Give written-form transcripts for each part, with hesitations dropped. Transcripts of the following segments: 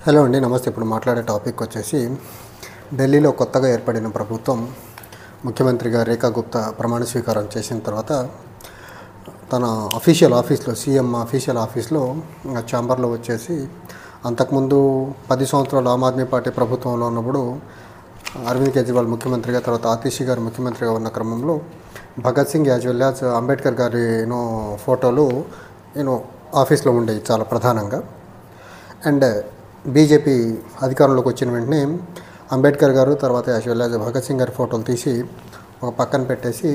Hello అండి, నమస్తే. ఇప్పుడు మాట్లాడే టాపిక్ వచ్చేసి ఢిల్లీలో కొత్తగా ఏర్పడిన ప్రభుత్వం ముఖ్యమంత్రిగా రేఖా గుప్తా ప్రమాణ స్వీకారం చేసిన తర్వాత తన అఫీషియల్ ఆఫీస్లో సీఎం అఫీషియల్ ఆఫీస్లో ఛాంబర్లో వచ్చేసి అంతకుముందు 10 సంవత్సరాలు ఆమ్ ఆద్మీ పార్టీ ప్రభుత్వంలో ఉన్నప్పుడు అరవింద్ కేజ్రీవాల్ ముఖ్యమంత్రిగా, తర్వాత ఆతిషి గారు ముఖ్యమంత్రిగా ఉన్న క్రమంలో Bhagat Singh as well as Ambedkar గారి ఫోటోలు ఆఫీస్లో ఉండేవి చాలా ప్రధానంగా. అండ్ బీజేపీ అధికారంలోకి వచ్చిన వెంటనే అంబేద్కర్ గారు, తర్వాత as well as Bhagat Singh గారి ఫోటోలు తీసి ఒక పక్కన పెట్టేసి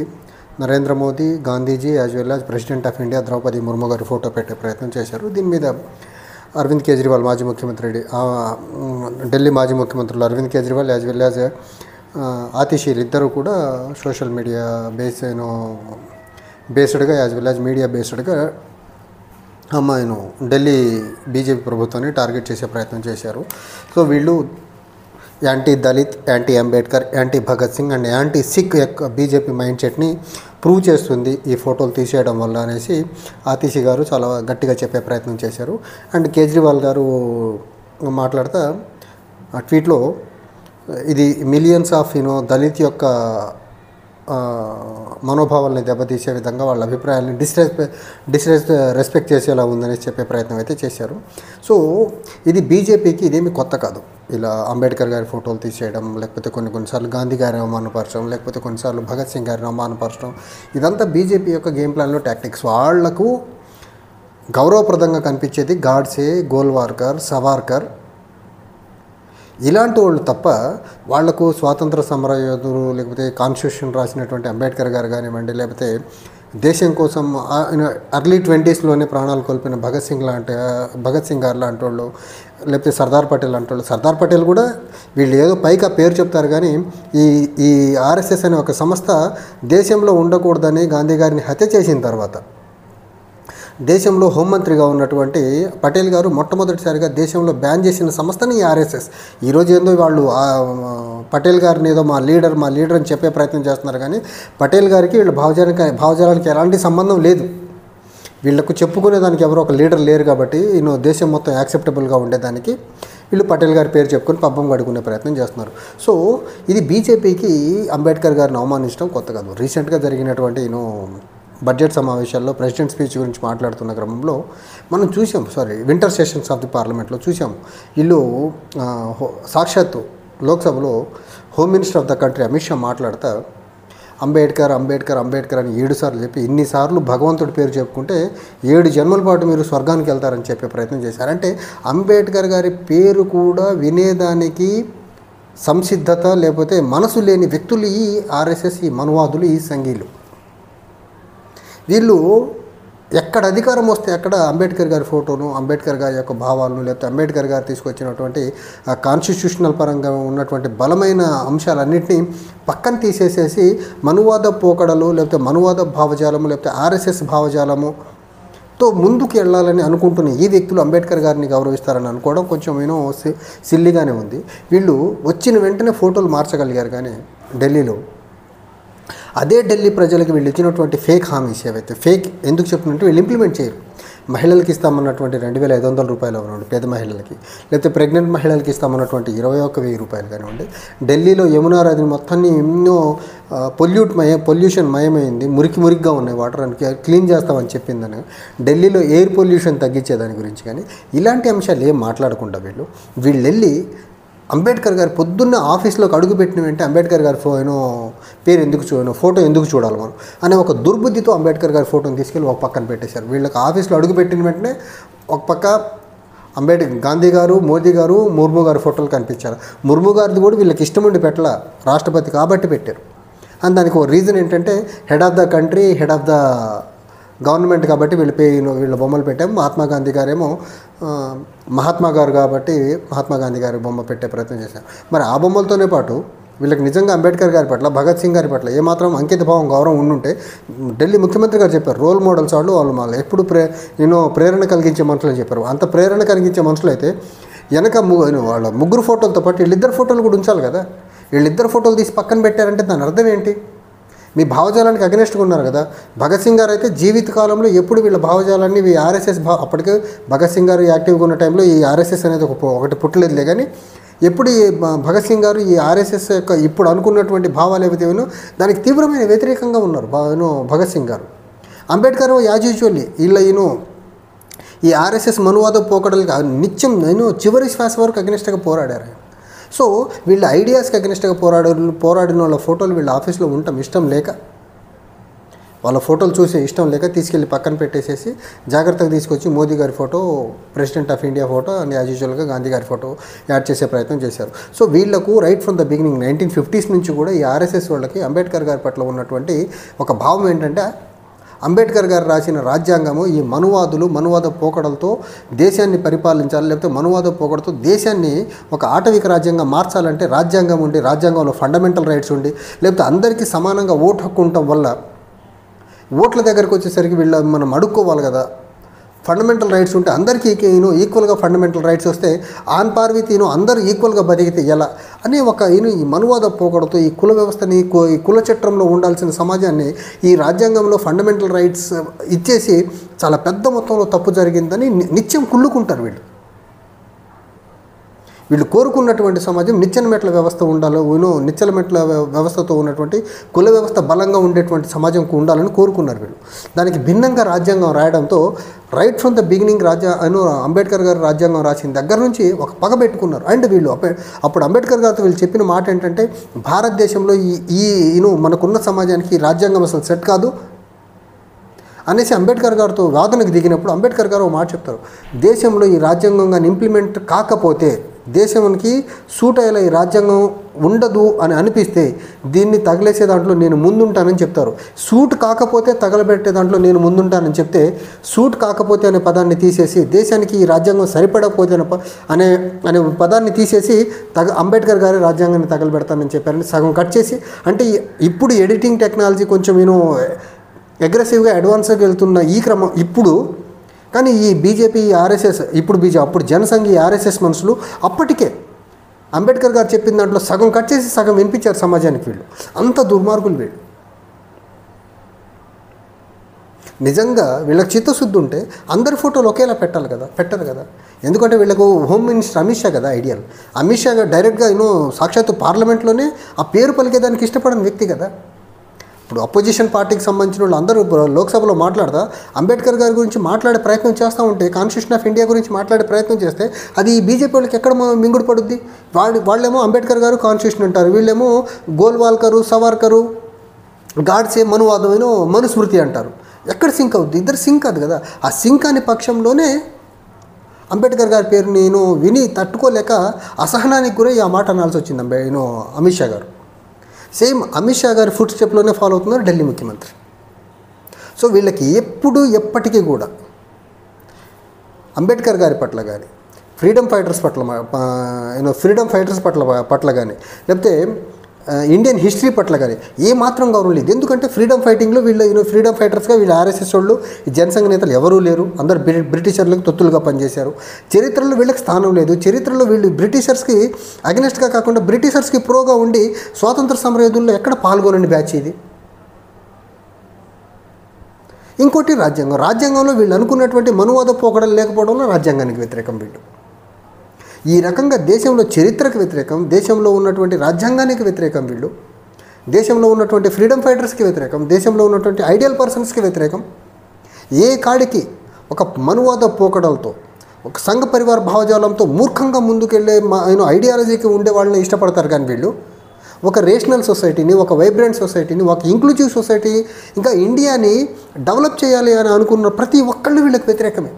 Narendra Modi, Gandhiji as well as president of India Draupadi Murmu గారి ఫోటో పెట్టే ప్రయత్నం చేశారు. దీని మీద అరవింద్ కేజ్రీవాల్ మాజీ ముఖ్యమంత్రి, ఢిల్లీ మాజీ ముఖ్యమంత్రులు Arvind Kejriwal as well as ఆతిషీలు ఇద్దరు కూడా సోషల్ మీడియా బేస్డ్గా యాజ్ వెల్ యాజ్ మీడియా బేస్డ్గా ఢిల్లీ బీజేపీ ప్రభుత్వాన్ని టార్గెట్ చేసే ప్రయత్నం చేశారు. సో వీళ్ళు anti Dalit, anti Ambedkar, anti Bhagat Singh and anti Sikh యొక్క బీజేపీ మైండ్ సెట్ని ప్రూవ్ చేస్తుంది ఈ ఫోటోలు తీసేయడం వల్ల అనేసి ఆతిషి గారు చాలా గట్టిగా చెప్పే ప్రయత్నం చేశారు. అండ్ కేజ్రీవాల్ గారు మాట్లాడుతూ ఆ ట్వీట్లో ఇది మిలియన్స్ ఆఫ్ దళిత్ యొక్క మనోభావాల్ని దెబ్బతీసే విధంగా వాళ్ళ అభిప్రాయాలను రెస్పెక్ట్ చేసేలా ఉందని చెప్పే ప్రయత్నం అయితే చేశారు. సో ఇది బీజేపీకి ఇదేమి కొత్త కాదు. ఇలా అంబేద్కర్ గారి ఫోటోలు తీసేయడం, లేకపోతే కొన్నిసార్లు గాంధీ గారిని అవమానపరచడం, లేకపోతే కొన్నిసార్లు భగత్ సింగ్ గారిని అవమానపరచడం, ఇదంతా బీజేపీ యొక్క గేమ్ ప్లాన్లో టాక్టిక్స్. వాళ్లకు గౌరవప్రదంగా కనిపించేది గాడ్సే, గోల్వార్కర్, సవార్కర్ ఇలాంటి వాళ్ళు తప్ప వాళ్లకు స్వాతంత్ర సమరయోధులు, లేకపోతే కాన్స్టిట్యూషన్ రాసినటువంటి అంబేద్కర్ గారు కానివ్వండి, లేకపోతే దేశం కోసం ఎర్లీ 20s ప్రాణాలు కోల్పోయిన భగత్ సింగ్ గారు లాంటి వాళ్ళు, లేకపోతే సర్దార్ పటేల్ లాంటి వాళ్ళు. సర్దార్ పటేల్ కూడా వీళ్ళు ఏదో పైకి ఆ పేరు చెప్తారు కానీ ఈ ఆర్ఎస్ఎస్ అనే ఒక సంస్థ దేశంలో ఉండకూడదని గాంధీ గారిని హత్య చేసిన తర్వాత దేశంలో హోంమంత్రిగా ఉన్నటువంటి పటేల్ గారు మొట్టమొదటిసారిగా దేశంలో బ్యాన్ చేసిన సంస్థని ఈ ఆర్ఎస్ఎస్. ఈరోజు ఏందో వాళ్ళు పటేల్ గారిని ఏదో మా లీడర్ అని చెప్పే ప్రయత్నం చేస్తున్నారు కానీ పటేల్ గారికి వీళ్ళ భావజాలానికి ఎలాంటి సంబంధం లేదు. వీళ్ళకు చెప్పుకునేదానికి ఎవరో ఒక లీడర్ లేరు కాబట్టి దేశం మొత్తం యాక్సెప్టబుల్గా ఉండేదానికి వీళ్ళు పటేల్ గారి పేరు చెప్పుకొని పబ్బం గడుకునే ప్రయత్నం చేస్తున్నారు. సో ఇది బీజేపీకి అంబేద్కర్ గారిని అవమానించడం కొత్త కాదు. రీసెంట్గా జరిగినటువంటి బడ్జెట్ సమావేశాల్లో ప్రెసిడెంట్ స్పీచ్ గురించి మాట్లాడుతున్న క్రమంలో మనం చూసాం, వింటర్ సెషన్స్ ఆఫ్ ది పార్లమెంట్లో చూసాం. వీళ్ళు సాక్షాత్తు లోక్సభలో home minister of the country Amit Shah మాట్లాడుతూ అంబేద్కర్ అని 7 సార్లు చెప్పి, ఇన్నిసార్లు భగవంతుడి పేరు చెప్పుకుంటే 7 జన్మల పాటు మీరు స్వర్గానికి వెళ్తారని చెప్పే ప్రయత్నం చేశారంటే అంబేద్కర్ గారి పేరు కూడా వినేదానికి సంసిద్ధత లేకపోతే మనసు లేని వ్యక్తులు ఈ ఆర్ఎస్ఎస్, ఈ మనువాదులు, ఈ సంఘీలు. వీళ్ళు ఎక్కడ అధికారం వస్తే అక్కడ అంబేద్కర్ గారి ఫోటోను, అంబేద్కర్ గారి యొక్క భావాలను, లేకపోతే అంబేద్కర్ గారు తీసుకొచ్చినటువంటి కాన్స్టిట్యూషనల్ పరంగా ఉన్నటువంటి బలమైన అంశాలన్నింటినీ పక్కన తీసేసేసి మనువాద పోకడలు, లేకపోతే మనువాద భావజాలము, లేకపోతే ఆర్ఎస్ఎస్ భావజాలముతో ముందుకు వెళ్ళాలని అనుకుంటున్న ఈ వ్యక్తులు అంబేద్కర్ గారిని గౌరవిస్తారని అనుకోవడం కొంచెం సిల్లిగానే ఉంది. వీళ్ళు వచ్చిన వెంటనే ఫోటోలు మార్చగలిగారు కానీ ఢిల్లీలో అదే ఢిల్లీ ప్రజలకు వీళ్ళు ఇచ్చినటువంటి ఫేక్ హామీస్ ఏవైతే ఫేక్ ఎందుకు చెప్తున్నట్టు వీళ్ళు ఇంప్లిమెంట్ చేయరు. మహిళలకి ఇస్తామన్నటువంటి 2,500 రూపాయలు అవనండి పేద మహిళలకి, లేకపోతే ప్రెగ్నెంట్ మహిళలకి ఇస్తామన్నటువంటి 21,000 రూపాయలు కానివ్వండి. ఢిల్లీలో యమునా నదిని మొత్తాన్ని ఎన్నో పొల్యూషన్ మయమైంది, మురికిగా ఉన్నాయి వాటర్ అని క్లీన్ చేస్తామని చెప్పిందని ఢిల్లీలో ఎయిర్ పొల్యూషన్ తగ్గించే దాని గురించి కానీ ఇలాంటి అంశాలు ఏం మాట్లాడకుండా వీళ్ళు వెళ్ళి అంబేద్కర్ గారి పొద్దున్న ఆఫీస్లోకి అడుగుపెట్టిన వెంటనే అంబేద్కర్ గారి పేరు ఎందుకు ఫోటో ఎందుకు చూడాలి మనం అనే ఒక దుర్బుద్ధితో అంబేద్కర్ గారి ఫోటోని తీసుకెళ్ళి ఒక పక్కన పెట్టేశారు. వీళ్ళకి ఆఫీస్లో అడుగుపెట్టిన వెంటనే ఒక పక్క గాంధీ గారు, మోదీ గారు, ముర్ము గారి ఫోటోలు కనిపించారు. ముర్ము గారిది కూడా వీళ్ళకి ఇష్టం ఉండి పెట్టాల, రాష్ట్రపతి కాబట్టి పెట్టారు. అండ్ దానికి ఒక రీజన్ ఏంటంటే head of the country, head of the government కాబట్టి వీళ్ళ బొమ్మలు పెట్టాము. మహాత్మా గాంధీ గారేమో మహాత్మా గారు కాబట్టి మహాత్మా గాంధీ గారి బొమ్మ పెట్టే ప్రయత్నం చేశాం. మరి ఆ బొమ్మలతోనే పాటు వీళ్ళకి నిజంగా అంబేద్కర్ గారి పట్ల, భగత్ సింగ్ గారి పట్ల ఏమాత్రం అంకిత భావం, గౌరవం ఉండుంటే ఢిల్లీ ముఖ్యమంత్రి గారు చెప్పారు, రోల్ మోడల్స్ వాళ్ళు ఎప్పుడు ప్రేరణ కలిగించే మనుషులు అని చెప్పారు. అంత ప్రేరణ కలిగించే మనుషులు అయితే వెనక వాళ్ళ ముగ్గురు ఫోటోలతో పాటు వీళ్ళిద్దరు ఫోటోలు కూడా ఉంచాలి కదా. వీళ్ళిద్దరు ఫోటోలు తీసి పక్కన పెట్టారంటే దాని అర్థం ఏంటి? మీ భావజాలానికి అగెనెస్ట్గా ఉన్నారు కదా. భగత్ సింగ్ గారు అయితే జీవితకాలంలో ఎప్పుడు వీళ్ళ భావజాలాన్ని ఆర్ఎస్ఎస్ అప్పటికే భగత్ సింగ్ గారు యాక్టివ్గా ఉన్న టైంలో ఈ ఆర్ఎస్ఎస్ అనేది ఒకటి పుట్టలేదులే. కానీ ఎప్పుడు ఈ భగత్ సింగ్ గారు ఈ ఆర్ఎస్ఎస్ యొక్క ఇప్పుడు అనుకున్నటువంటి భావాలు ఏవైతేనో దానికి తీవ్రమైన వ్యతిరేకంగా ఉన్నారు భగత్ సింగ్ గారు. అంబేద్కర్ యాజ్ యూజువల్లీ ఈ ఆర్ఎస్ఎస్ మనువాద పోకడలకి నిత్యం చివరి శ్వాస వరకు అగెనెస్ట్గా పోరాడారు. సో వీళ్ళ ఐడియాస్కి అగెనెస్ట్గా పోరాడిన వాళ్ళ ఫోటోలు వీళ్ళ ఆఫీస్లో ఉండటం ఇష్టం లేక, వాళ్ళ ఫోటోలు చూసే ఇష్టం లేక తీసుకెళ్ళి పక్కన పెట్టేసేసి జాగ్రత్తగా తీసుకొచ్చి మోదీ గారి photo, president of India photo and as యూజువల్గా గాంధీ గారి ఫోటో యాడ్ చేసే ప్రయత్నం చేశారు. సో వీళ్లకు right from the beginning 1950s నుంచి కూడా ఈ ఆర్ఎస్ఎస్ వాళ్ళకి అంబేద్కర్ గారి పట్ల ఉన్నటువంటి ఒక భావం ఏంటంటే, అంబేద్కర్ గారు రాసిన రాజ్యాంగము ఈ మనువాద పోకడలతో దేశాన్ని పరిపాలించాలి, లేకపోతే మనువాద పోకడతో దేశాన్ని ఒక ఆటవిక రాజ్యంగా మార్చాలంటే రాజ్యాంగం ఉండి, రాజ్యాంగంలో ఫండమెంటల్ రైట్స్ ఉండి, లేకపోతే అందరికీ సమానంగా ఓటు హక్కు ఉండటం వల్ల ఓట్ల దగ్గరికి వచ్చేసరికి మనం అడుక్కోవాలి కదా. ఫండమెంటల్ రైట్స్ ఉంటే అందరికీ ఈక్వల్గా ఫండమెంటల్ రైట్స్ వస్తే ఆన్ పార్ విత్ అందరూ ఈక్వల్గా బతికితే ఎలా అనే ఒక ఈ మనువాద పోకడతో ఈ కుల వ్యవస్థని, ఈ కుల చట్టంలో ఉండాల్సిన సమాజాన్ని ఈ రాజ్యాంగంలో ఫండమెంటల్ రైట్స్ ఇచ్చేసి చాలా పెద్ద మొత్తంలో తప్పు జరిగిందని నిత్యం కుళ్ళుకుంటారు వీళ్ళు కోరుకున్నటువంటి సమాజం నిచ్చెన మెట్ల వ్యవస్థ ఉండాలి, నిచ్చెన మెట్ల వ్యవస్థతో ఉన్నటువంటి కుల వ్యవస్థ బలంగా ఉండేటువంటి సమాజం ఉండాలని కోరుకున్నారు వీళ్ళు. దానికి భిన్నంగా రాజ్యాంగం రాయడంతో right from the beginning Ambedkar గారు రాజ్యాంగం రాసిన దగ్గర నుంచి ఒక పగ పెట్టుకున్నారు. అండ్ వీళ్ళు అప్పుడు అంబేద్కర్ గారితో వీళ్ళు చెప్పిన మాట ఏంటంటే, భారతదేశంలో మనకున్న సమాజానికి ఈ రాజ్యాంగం అసలు సెట్ కాదు అనేసి అంబేద్కర్ గారితో వాదనకు దిగినప్పుడు అంబేద్కర్ గారు ఒక మాట చెప్తారు, దేశంలో ఈ రాజ్యాంగంగా ఇంప్లిమెంట్ కాకపోతే, దేశానికి సూట్ అయ్యేలా ఈ రాజ్యాంగం ఉండదు అని అనిపిస్తే దీన్ని తగిలేసే దాంట్లో నేను ముందుంటానని చెప్తారు. సూట్ కాకపోతే తగలబెట్టే దాంట్లో నేను ముందుంటానని చెప్తే, సూట్ కాకపోతే అనే పదాన్ని తీసేసి దేశానికి ఈ రాజ్యాంగం సరిపడకపోతే అనే పదాన్ని తీసేసి అంబేద్కర్ గారి రాజ్యాంగాన్ని తగలబెడతానని చెప్పారని సగం కట్ చేసి, అంటే ఇప్పుడు ఎడిటింగ్ టెక్నాలజీ కొంచెం అగ్రెసివ్గా అడ్వాన్స్గా వెళ్తున్న ఈ క్రమం ఇప్పుడు, కానీ ఈ బీజేపీ ఆర్ఎస్ఎస్ అప్పుడు జనసంఘ్ ఆర్ఎస్ఎస్ మనుషులు అప్పటికే అంబేద్కర్ గారు చెప్పిన దాంట్లో సగం కట్ చేసి సగం వినిపించారు సమాజానికి. వీళ్ళు అంత దుర్మార్గులు వీళ్ళు. నిజంగా వీళ్ళకి చిత్తశుద్ధి ఉంటే అందరి ఫోటోలు ఒకేలా పెట్టాలి కదా, పెట్టరు కదా. ఎందుకంటే వీళ్ళకు హోమ్ మినిస్టర్ అమిత్ షా కదా ఐడియల్. అమిత్ షా డైరెక్ట్గా సాక్షాత్తు పార్లమెంట్లోనే ఆ పేరు పలికేదానికి ఇష్టపడని వ్యక్తి కదా. ఇప్పుడు అపోజిషన్ పార్టీకి సంబంధించిన వాళ్ళు అందరూ లోక్సభలో మాట్లాడతా అంబేద్కర్ గారి గురించి మాట్లాడే ప్రయత్నం చేస్తూ ఉంటే, కాన్స్టిట్యూషన్ ఆఫ్ ఇండియా గురించి మాట్లాడే ప్రయత్నం చేస్తే అది బీజేపీ వాళ్ళకి ఎక్కడ మింగుడు పడుద్ది. వాళ్ళేమో అంబేద్కర్ గారు కాన్స్టిట్యూషన్ అంటారు, వీళ్ళేమో గోల్వాల్కరు, సవార్కరు, గాడ్సే మనువాదం మనుస్మృతి అంటారు. ఎక్కడ సింక్ అవుద్ది? ఇద్దరు సింక్ కాదు కదా. ఆ సింక్ అనే పక్షంలోనే అంబేద్కర్ గారి పేరు విని తట్టుకోలేక అసహనానికి గురై ఆ మాట అనాల్సి వచ్చింది అమిత్ షా గారు. సేమ్ అమిత్ షా గారి ఫుట్ స్టెప్లోనే ఫాలో అవుతున్నారు ఢిల్లీ ముఖ్యమంత్రి. సో వీళ్ళకి ఎప్పటికీ కూడా అంబేద్కర్ గారి పట్ల కానీ, ఫ్రీడమ్ ఫైటర్స్ పట్ల కానీ, లేకపోతే ఇండియన్ హిస్టరీ పట్ల కానీ ఏమాత్రం గౌరవం లేదు. ఎందుకంటే ఫ్రీడమ్ ఫైటింగ్లో వీళ్ళు ఫ్రీడమ్ ఫైటర్స్గా వీళ్ళు ఆర్ఎస్ఎస్ వాళ్ళు, ఈ జనసంఘ నేతలు ఎవరూ లేరు. అందరు బ్రిటిషర్లకు తొత్తులుగా పనిచేశారు. చరిత్రలో వీళ్ళకి స్థానం లేదు. చరిత్రలో వీళ్ళు బ్రిటిషర్స్కి అగెనెస్ట్గా కాకుండా బ్రిటిషర్స్కి ప్రోగా ఉండి స్వాతంత్ర సమరయోధుల్లో ఎక్కడ పాల్గొనని బ్యాచ్ ఇది. ఇంకోటి రాజ్యాంగంలో వీళ్ళు అనుకున్నటువంటి మనువాద పోకడలు లేకపోవడంలో రాజ్యాంగానికి వ్యతిరేకం వీళ్ళు. ఈ రకంగా దేశంలో చరిత్రకు వ్యతిరేకం, దేశంలో ఉన్నటువంటి రాజ్యాంగానికి వ్యతిరేకం వీళ్ళు, దేశంలో ఉన్నటువంటి ఫ్రీడమ్ ఫైటర్స్కి వ్యతిరేకం, దేశంలో ఉన్నటువంటి ఐడియల్ పర్సన్స్కి వ్యతిరేకం. ఏ కాడికి ఒక మనువాద పోకడలతో, ఒక సంఘ పరివార భావజాలంతో మూర్ఖంగా ముందుకెళ్ళే ఐడియాలజీకి ఉండే వాళ్ళని ఇష్టపడతారు. కానీ వీళ్ళు ఒక రేషనల్ సొసైటీని, ఒక వైబ్రెంట్ సొసైటీని, ఒక ఇంక్లూజివ్ సొసైటీ, ఇంకా ఇండియాని డెవలప్ చేయాలి అని అనుకున్న ప్రతి ఒక్కళ్ళు వీళ్ళకి వ్యతిరేకమే.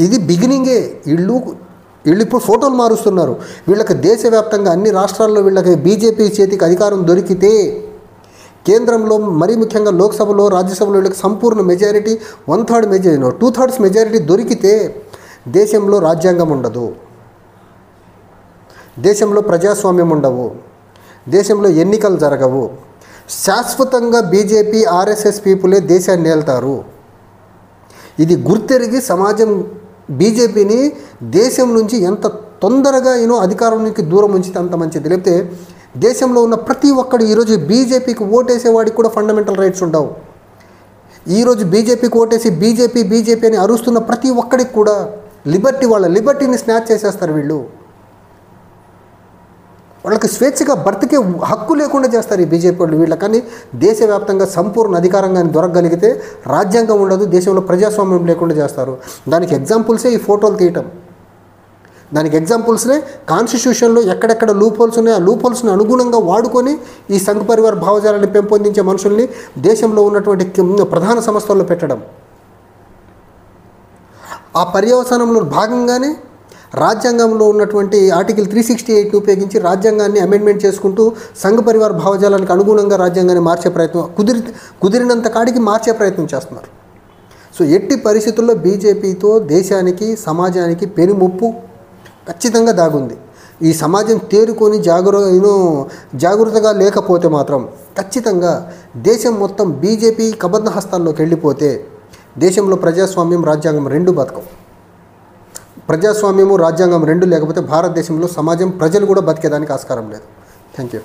ఇది బిగినింగే. వీళ్ళు ఇప్పుడు ఫోటోలు మారుస్తున్నారు. వీళ్ళకి దేశవ్యాప్తంగా అన్ని రాష్ట్రాల్లో వీళ్ళకి బీజేపీ చేతికి అధికారం దొరికితే, కేంద్రంలో మరీ ముఖ్యంగా లోక్సభలో, రాజ్యసభలో వీళ్ళకి సంపూర్ణ మెజారిటీ, 1/3 మెజారిటీ, 2/3 మెజారిటీ దొరికితే దేశంలో రాజ్యాంగం ఉండదు, దేశంలో ప్రజాస్వామ్యం ఉండవు, దేశంలో ఎన్నికలు జరగవు. శాశ్వతంగా బీజేపీ ఆర్ఎస్ఎస్ పీపులే దేశాన్ని ఏళ్తారు. ఇది గుర్తెరిగి సమాజం బీజేపీని దేశం నుంచి ఎంత తొందరగా అధికారం నుంచి దూరం ఉంచితే అంత మంచిది. లేకపోతే దేశంలో ఉన్న ప్రతి ఒక్కడు ఈరోజు బీజేపీకి ఓటేసేవాడికి కూడా ఫండమెంటల్ రైట్స్ ఉండవు. ఈరోజు బీజేపీకి ఓటేసి బీజేపీ అని అరుస్తున్న ప్రతి ఒక్కడికి కూడా వాళ్ళ లిబర్టీని స్నాచ్ చేసేస్తారు వీళ్ళు. వాళ్ళకి స్వేచ్ఛగా బ్రతికే హక్కు లేకుండా చేస్తారు ఈ బీజేపీ వాళ్ళు వీళ్ళ. కానీ దేశవ్యాప్తంగా సంపూర్ణ అధికారంగా దొరకగలిగితే రాజ్యాంగం ఉండదు, దేశంలో ప్రజాస్వామ్యం లేకుండా చేస్తారు. దానికి ఎగ్జాంపుల్సే ఈ ఫోటోలు తీయటం. దానికి ఎగ్జాంపుల్స్నే కాన్స్టిట్యూషన్లో ఎక్కడెక్కడ లూప్హోల్స్ ఉన్నాయో ఆ లూప్హోల్స్ని అనుగుణంగా వాడుకొని ఈ సంఘ్ పరివార్ భావజాలాన్ని పెంపొందించే మనుషుల్ని దేశంలో ఉన్నటువంటి ప్రధాన సంస్థల్లో పెట్టడం. ఆ పర్యవసానంలో భాగంగానే రాజ్యాంగంలో ఉన్నటువంటి ఆర్టికల్ 368 ఉపయోగించి రాజ్యాంగాన్ని అమెండ్మెంట్ చేసుకుంటూ సంఘ్ పరివార్ భావజాలానికి అనుగుణంగా రాజ్యాంగాన్ని మార్చే ప్రయత్నం కుదిరినంత కాడికి మార్చే ప్రయత్నం చేస్తున్నారు. సో ఎట్టి పరిస్థితుల్లో బీజేపీతో దేశానికి సమాజానికి పెనుముప్పు ఖచ్చితంగా దాగుంది. ఈ సమాజం తేరుకొని జాగృతగా లేకపోతే మాత్రం ఖచ్చితంగా దేశం మొత్తం బీజేపీ కబంధ హస్తాల్లోకి వెళ్ళిపోతే దేశంలో ప్రజాస్వామ్యం రాజ్యాంగం రెండు బతకం. ప్రజాస్వామ్యము రాజ్యాంగం రెండు లేకపోతే భారతదేశంలో సమాజం ప్రజలు కూడా బతికేదానికి ఆస్కారం లేదు. Thank you.